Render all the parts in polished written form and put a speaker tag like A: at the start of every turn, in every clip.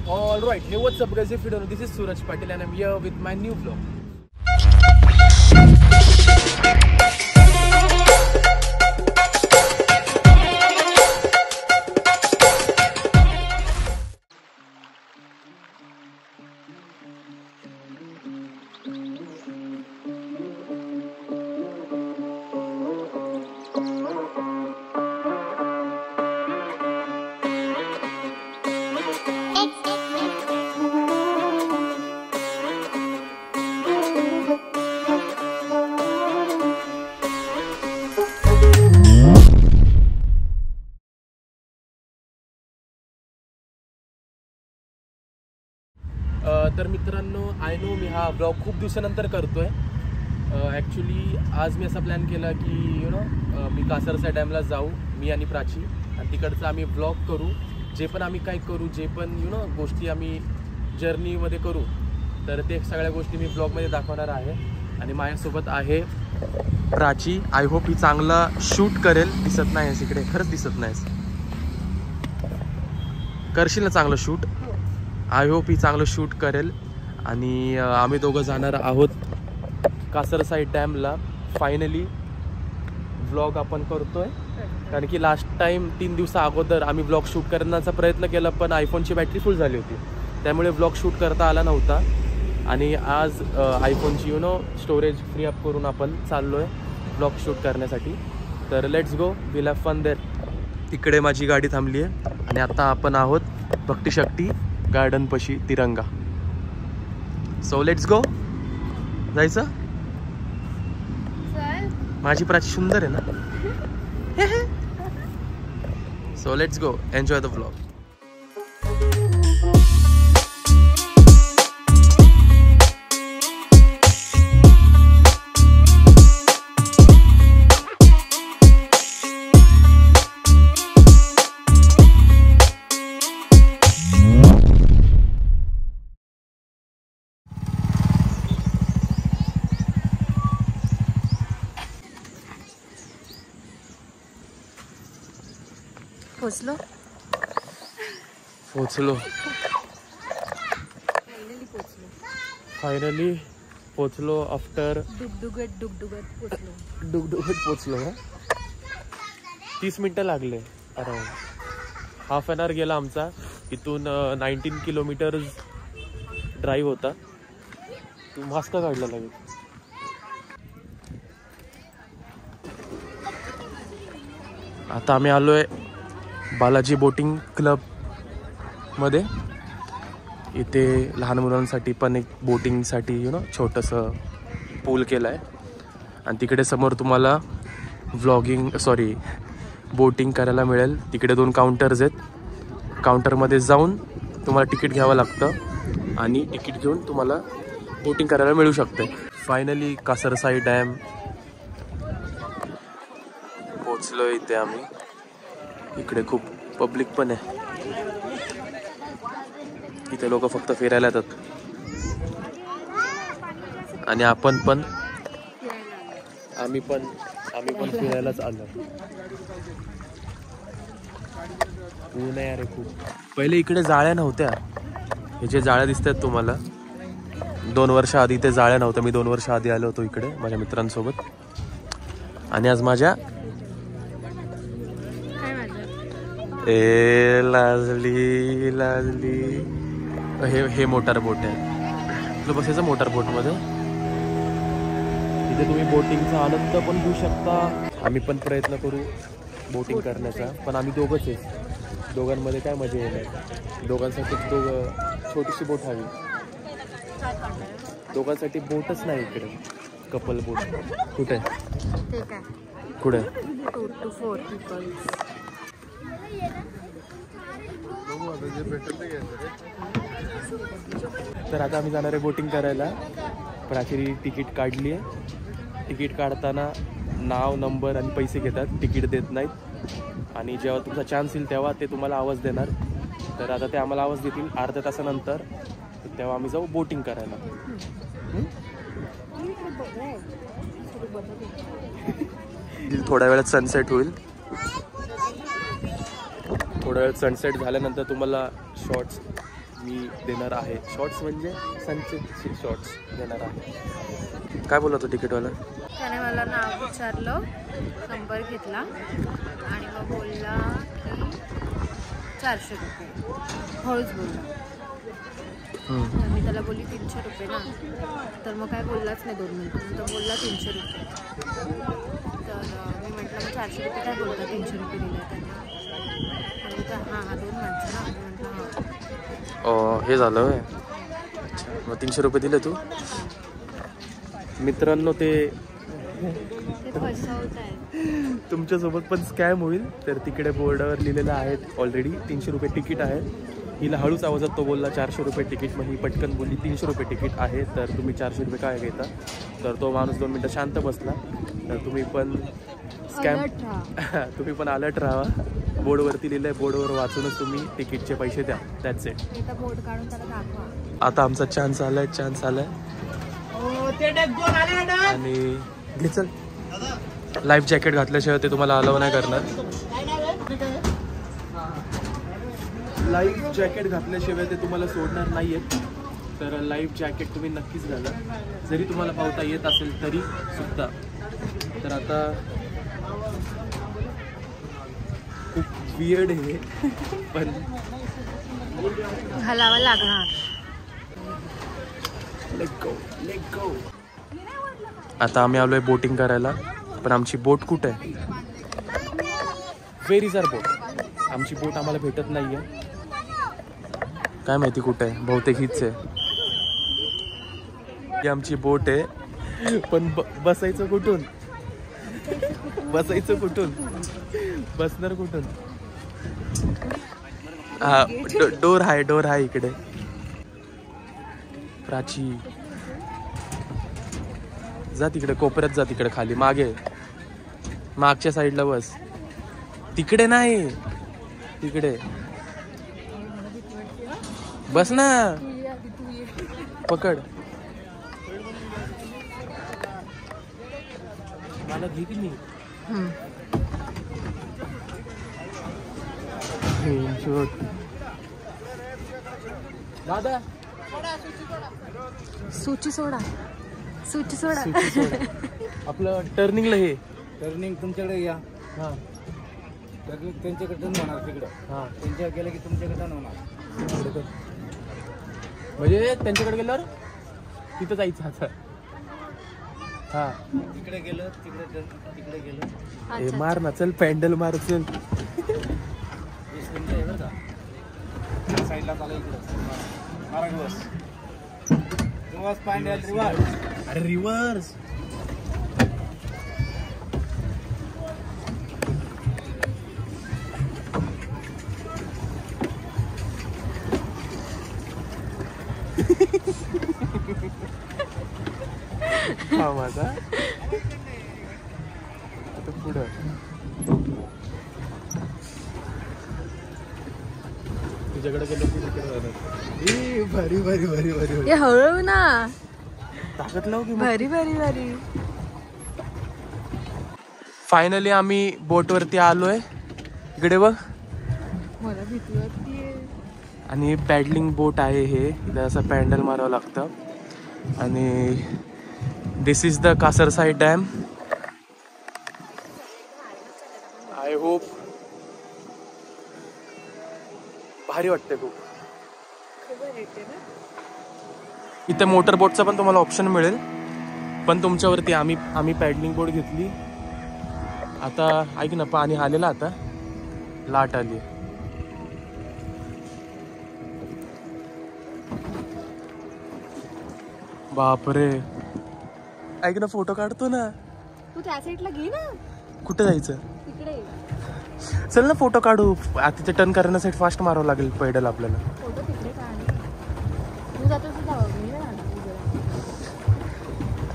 A: All right, hey, what's up guys? If you don't know, this is Suraj Patil and I'm here with my new vlog. तर मित्रांनो, I know मी हा blog खूप दिवसानंतर करतोय. Actually आज मी असा plan केला की मी कासरसा डॅमला जाऊ, मी आणि प्राची, आणि तिकडचं आम्ही ब्लॉग करू. जे पण आम्ही काय करू, जे पण गोष्टी आम्ही जर्नीमध्ये करू, तर ते सगळ्या गोष्टी मी ब्लॉगमध्ये दाखवणार आहे. आणि माझ्यासोबत आहे प्राची. आय होप ही चांगला शूट करेल. दिसत नाही आहेस इकडे, खरंच दिसत नाहीस. करशील ना चांगलं शूट? आय होप ही चांगलं शूट करेल. आणि आम्ही दोघं जाणार आहोत कासरसा डॅमला. फायनली व्लॉग आपण करतोय, कारण की लास्ट टाइम 3 दिवसा अगोदर आम्ही व्लॉग शूट करण्याचा प्रयत्न केला, पण आयफोनची बॅटरी फुल झाली होती, त्यामुळे व्लॉग शूट करता आला नव्हता. आणि आज आयफोनची स्टोरेज फ्री अप करून आपण चाललोय व्लॉग शूट करण्यासाठी. तर let's go, will have fun there. इकडे माझी गाडी थांबली आहे आणि आता आपण आहोत भक्तिशक्ती गार्डन पशी तिरंगा. So let's go. जायचं? माझी प्राची सुंदर आहे ना. So let's go, enjoy the vlog. पोचलो. फायनली पोचलो. आफ्टर डुगडुगट पोचलो. 30 मिनटं लागले अराउंड. हाफ एन आवर गेला आमचा. इथून 19 किलोमीटर ड्राईव्ह होता. तू मास्क का काढला लागेल? आता आम्ही आलोय बालाजी बोटिंग क्लब मध्ये. इथे लहान मुलांसाठी पण एक बोटिंगसाठी छोटंसं पूल केलं आहे. आणि तिकडे समोर तुम्हाला बोटिंग करायला मिळेल. तिकडे 2 काउंटर्स आहेत. काउंटरमध्ये जाऊन तुम्हाला तिकीट घ्यावं लागतं आणि तिकीट घेऊन तुम्हाला बोटिंग करायला मिळू शकते. फायनली कासरसा डॅम पोचलो इथे आम्ही. इकडे खूप पब्लिक पण आहे. इथे लोक फक्त फिरायला येतात. आणि आम्ही पण फिरायलाच आलो. ऊन आहे अरे खूप. पहिले इकडे जाळ्या नव्हत्या. हे जे जाळ्या दिसतात तुम्हाला, 2 वर्ष आधी इथे जाळ्या नव्हत्या. मी 2 वर्ष आधी आलो होतो इकडे माझ्या मित्रांसोबत. आणि आज माझ्या लाजली हे मोटार बोट आहे. तुला बसायचं मोटार बोटमध्ये. इथे तुम्ही बोटिंगचा आनंद पण घेऊ शकता. आम्ही पण प्रयत्न करू बोटिंग करण्याचा, पण आम्ही दोघंच आहे. दोघांमध्ये काय मजा येईल. दोघांसाठी छोटीशी बोट हवी. दोघांसाठी बोटच नाही इकडे. कपल बोट कुठे? कुठे?
B: 2 to 4 people.
A: तर आता आम्ही जाणार आहे बोटिंग करायला. प्राची तिकीट काढली आहे. तिकीट काढताना नाव, नंबर आणि पैसे घेतात. तिकीट देत नाहीत. आणि जेव्हा तुमचा चान्स येईल तेव्हा ते तुम्हाला आवाज देणार. तर आता ते आम्हाला आवाज देतील अर्ध्या तासानंतर. तेव्हा आम्ही जाऊ बोटिंग करायला.
C: थोड्या वेळात सनसेट होईल.
A: थोड्या वेळात सनसेट झाल्यानंतर तुम्हाला शॉर्ट्स मी देणार आहे. शॉर्ट्स म्हणजे सनसेटचे शॉर्ट्स देणार आहे. काय बोलला तो तिकीटवाला?
B: त्याने मला नाव विचारलं, नंबर घेतला आणि मग बोलला की 400 रुपये. हळूच बोलला. तर मी त्याला बोलली 300 रुपये ना. तर मग काय बोललाच नाही 2 मिनिटं. तर बोलला 300 रुपये. तर मी म्हटलं मग 400 रुपये काय बोलता, 300 रुपये दिले त्याने. हां 2 माणसं ना. म्हटलं हां.
A: हे झालं होय. मग 300 रुपये दिले तू? मित्रांनो ते
B: फसवत आहे.
A: तुमच्यासोबत पण स्कॅम होईल. तर तिकडे बोर्डावर लिहिलेलं आहे ऑलरेडी 300 रुपये तिकीट आहे. हिला हळूच आवाजात तो बोलला 400 रुपये तिकीट. मग ही पटकन बोलली 300 रुपये तिकीट आहे. तर तुम्ही 400 रुपये काय घेता? तर तो माणूस 2 मिनटं शांत बसला. तर तुम्ही पण स्कॅम तुम्ही पण अलर्ट राहा. बोर्डवरती लिहिलं आहे, बोर्डवर वाचूनच तुम्ही तिकीटचे पैसे द्या. That's it.
B: बोर्ड काढून त्याला दाखवा.
A: आता आमचा चान्स आलाय आणि घे चल. लाईफ जॅकेट घातल्याशिवाय ते तुम्हाला अलाव नाही करणार. लाईफ जॅकेट घातल्याशिवाय ते तुम्हाला सोडणार नाही आहेत. तर लाईफ जॅकेट तुम्ही नक्कीच घाला, जरी तुम्हाला पावता येत असेल तरी सुद्धा. तर आता खूप वियर्ड आहे पण
B: घालावं लागणार.
A: Let go. आता आम्ही आलोय बोटिंग करायला. पण आमची बोट कुठे आहे? व्हेर इज आवर बोट? आमची बोट आम्हाला भेटत नाहीये. काय माहिती कुठे आहे. बहुतेक हीच आहे. ही आमची बोट आहे. पण बसायचं कुठून? बसणार कुठून? हा डोर आहे इकडे. प्राची जा तिकडे कोपऱ्यात जा. तिकडे खाली मागच्या साईडला बस. तिकडे नाही, तिकडे बस ना. पकड मला. घे की नाही. दादा
B: सूची सोडा.
A: आपलं टर्निंगला हे
D: टर्निंग तुमच्याकडे या.
A: हां
D: टर्निंग त्यांच्याकडे टर्न होणार तिकडं.
A: हां
D: त्यांच्या गेलं की तुमच्याकडे टर्न होणार.
A: म्हणजे त्यांच्याकडे गेल्यावर तिथं जायचं आता. हां
D: तिकडे गेलं तिकडे गेलं.
A: हे मार ना चल. पॅन्डल मार चल.
D: साईडला चालू इकडं. मारा रिवर्स. रिवर्स.
A: अरे रिव्हर्स. हा माझा आता पुढं. तुझ्याकडे गेलो की तिकडे जाणार.
B: भारी हळू ना.
A: ताकद लाव की.
B: भारी.
A: फायनली आम्ही बोटवरती आलोय. इकडे बघ.
B: मला भीती वाटतेय.
A: आणि पॅडलिंग बोट आहे हे. इथं असं पॅन्डल मारावं लागतं. आणि this is the Kasarsai dam. I hope भारी वाटते खूप. इथे मोटर बोटचा पण तुम्हाला ऑप्शन मिळेल. पण तुमच्यावरती आम्ही पॅडलिंग बोट घेतली. आता ऐक ना, पाणी आलेलं. आता लाट आली. बापरे. ऐक ना, फोटो काढतो ना.
B: तू त्या साईडला घे ना.
A: कुठे जायचं?
B: तिकडे
A: चल ना फोटो काढू. तिथे टर्न करण्यासाठी फास्ट मारावं लागेल पैडल आपल्याला.
B: फोटो तिकडे काढ. तू जातो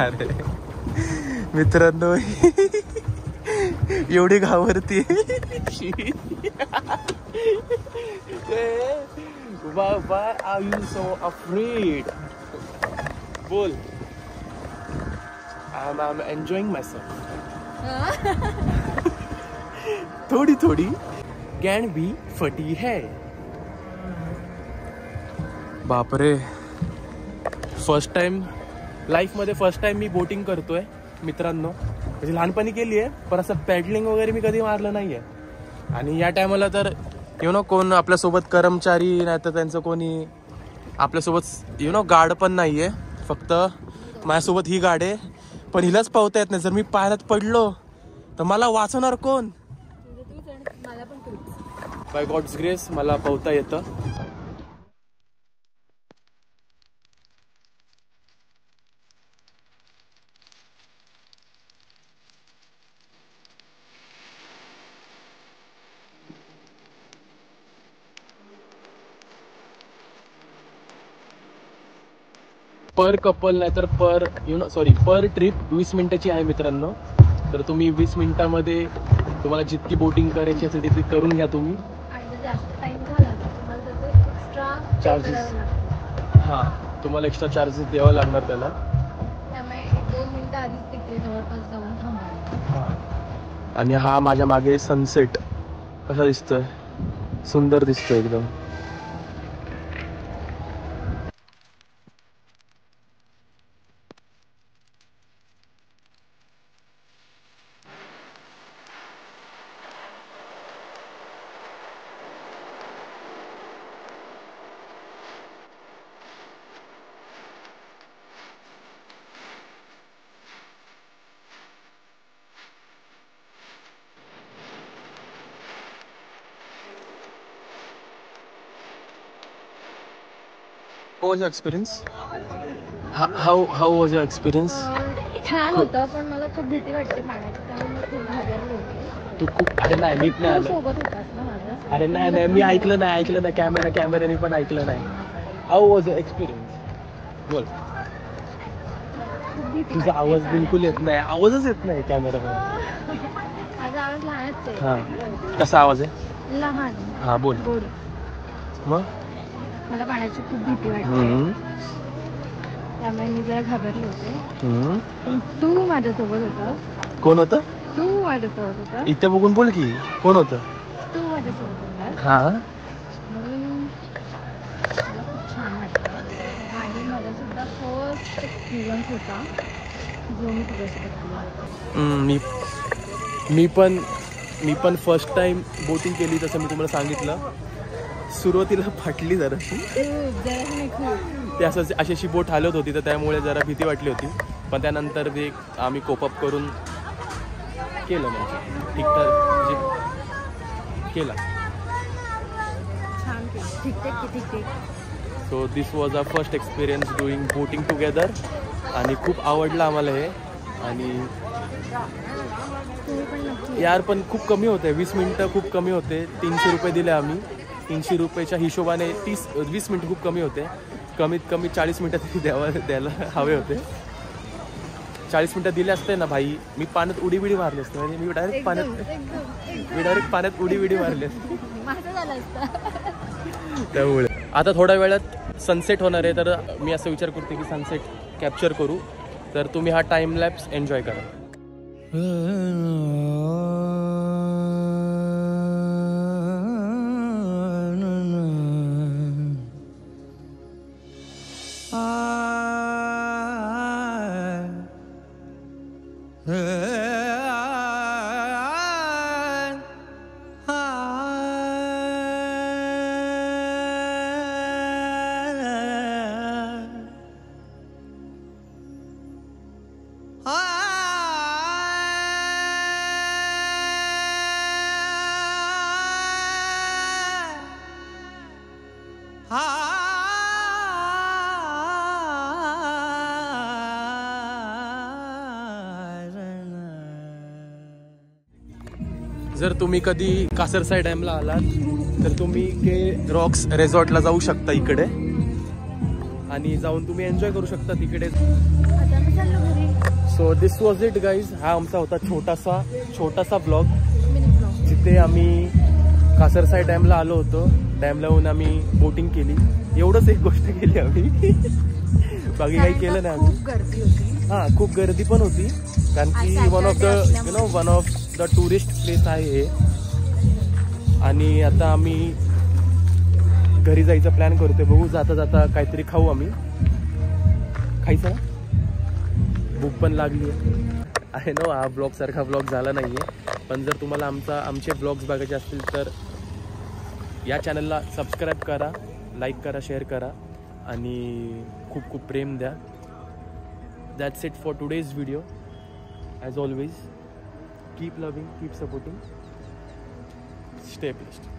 A: अरे मित्रांनो एवढी घाबरती. Why are you so afraid? बोल. I'm enjoying myself. थोड़ी थोड़ी ज्ञान भी फटी है. बापरे, फर्स्ट टाइम लाईफमध्ये फर्स्ट टाइम मी बोटिंग करतोय मित्रांनो. म्हणजे लहानपणी केली आहे, पण असं पॅडलिंग वगैरे मी कधी मारलं नाही आहे. आणि या टायमाला तर कोण आपल्यासोबत कर्मचारी नाही तर त्यांचं कोणी आपल्यासोबत गार्ड पण नाही आहे. फक्त माझ्यासोबत ही गाडी आहे, पण हिलाच पावता येत नाही. जर मी पाण्यात पडलो तर मला वाचवणार कोण? बाय गॉड्स ग्रेस मला पावता येतं. पर कपल नाही तर पर ट्रिप 20 मिनिटाची आहे मित्रांनो. तर तुम्ही 20 मिनिटामध्ये तुम्हाला जितकी बोटिंग करायची असेल तितकी करून घ्या तुम्ही. चार्जेस हां, तुम्हाला एक्स्ट्रा चार्जेस द्यावा लागणार त्याला. आणि हा माझ्या मागे सनसेट कसा दिसतोय, सुंदर दिसतोय एकदम. How was your experience? How was your experience?
B: छान होतं, पण मला खूप भीती वाटते पाण्याची, त्यामुळे मी खूप घाबरले होते.
A: तू खूप अरे नाही नीट नाही आलं.
B: सोबत होतास ना माझ्या?
A: अरे नाही मी ऐकलं नाही कॅमेऱ्याने पण ऐकलं नाही. How was your experience? बोल. तुझा आवाज बिलकुल येत नाही, आवाजच येत नाही कॅमेरामध्ये.
B: माझा आवाज लहानच आहे.
A: हां, कसा आवाज आहे?
B: लहान.
A: हां बोल.
B: गोड.
A: मग
B: मला पाण्याची खूप भीती वाटते, त्यामुळे मी जरा घाबरले होते. पण तू माझ्यासोबत होता.
A: कोण होतं?
B: तू माझ्यासोबत होता.
A: इथे बघून बोल की कोण होतं?
B: तू माझ्यासोबत होता.
A: हां,
B: म्हणून मला खूप छान वाटतं. आणि मला सुद्धा फर्स्ट एक्सपिरियन्स होता जो मी तुझ्यासोबत केला.
A: मी पण फर्स्ट टाइम बोटिंग केली, तसं मी तुम्हाला सांगितलं. सुरुवातीला फाटली जराशी, ते अशी बोट हालत होती, तर त्यामुळे जरा भीती वाटली होती. पण त्यानंतर ते आम्ही कोपअप करून केलं, म्हणजे ठीकठाक केला. So this was our first experience doing boating together. आणि खूप आवडलं आम्हाला हे. आणि यार पण खूप कमी होते, 20 मिनटं खूप कमी होते. 300 रुपये दिले आम्ही. 300 रुपयाच्या हिशोबाने 20 मिनटं खूप कमी होते. कमीत कमी 40 मिनटं तरी द्यायला हवे होते. 40 मिनटं दिले असते ना भाई, मी पाण्यात उडी मारली असते. म्हणजे मी डायरेक्ट पाण्यात उडी मारली असते. त्यामुळे आता थोड्या वेळात सनसेट होणार आहे, तर मी असं विचार करते की सनसेट कॅप्चर करू. तर तुम्ही हा टाइम लॅप्स एन्जॉय करा. जर तुम्ही कधी कासरसाई डॅमला आलात तर तुम्ही के रॉक्स रिसॉर्टला जाऊ शकता इकडे, आणि जाऊन तुम्ही एन्जॉय करू शकता तिकडे. So this was it guys. हा आमचा होता छोटासा ब्लॉग, जिथे आम्ही कासरसाई डॅमला आलो होतो. डॅमला येऊन आम्ही बोटिंग केली, एवढंच एक गोष्ट केली आम्ही. बाकी काही केलं नाही आम्ही. हां, खूप गर्दी पण होती, कारण की one of the tourist place आहे हे. आणि आता आम्ही घरी जायचा प्लॅन करतोय. बघू जाता जाता काहीतरी खाऊ आम्ही. खायचं ना, भूक पण लागली आहे ना. हा ब्लॉग सारखा ब्लॉग झाला नाही आहे, पण जर तुम्हाला आमचे ब्लॉग्स बघायचे असतील तर या चॅनलला सबस्क्राईब करा, लाईक करा, शेअर करा आणि खूप खूप प्रेम द्या. That's it for today's video. As always keep loving, keep supporting, stay blessed.